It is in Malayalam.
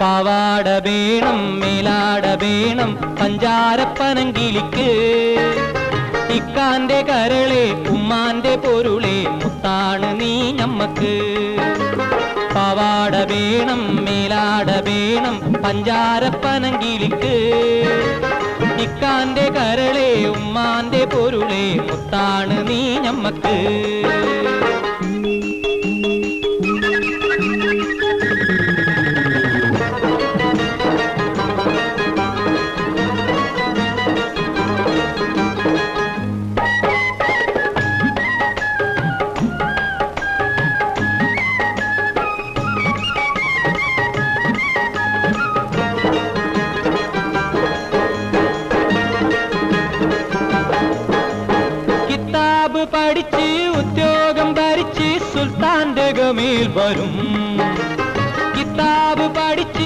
പാവാട വേണം മേലാട വേണം പഞ്ചാരപ്പനങ്കിളിക്ക് ഇക്കാന്റെ കരളെ ഉമ്മാന്റെ പൊരുളെ മുത്താണ് നീ ഞമ്മക്ക് പാവാട വേണം മേലാട വേണം പഞ്ചാരപ്പനങ്കിളിക്ക് ഇക്കാന്റെ കരളെ ഉമ്മാന്റെ പൊരുളെ മുത്താണ് നീ ഞമ്മക്ക് പഠിച്ച് ഉദ്യോഗം ഭരിച്ച് സുൽത്താന്റെ ഗമയിൽ വരും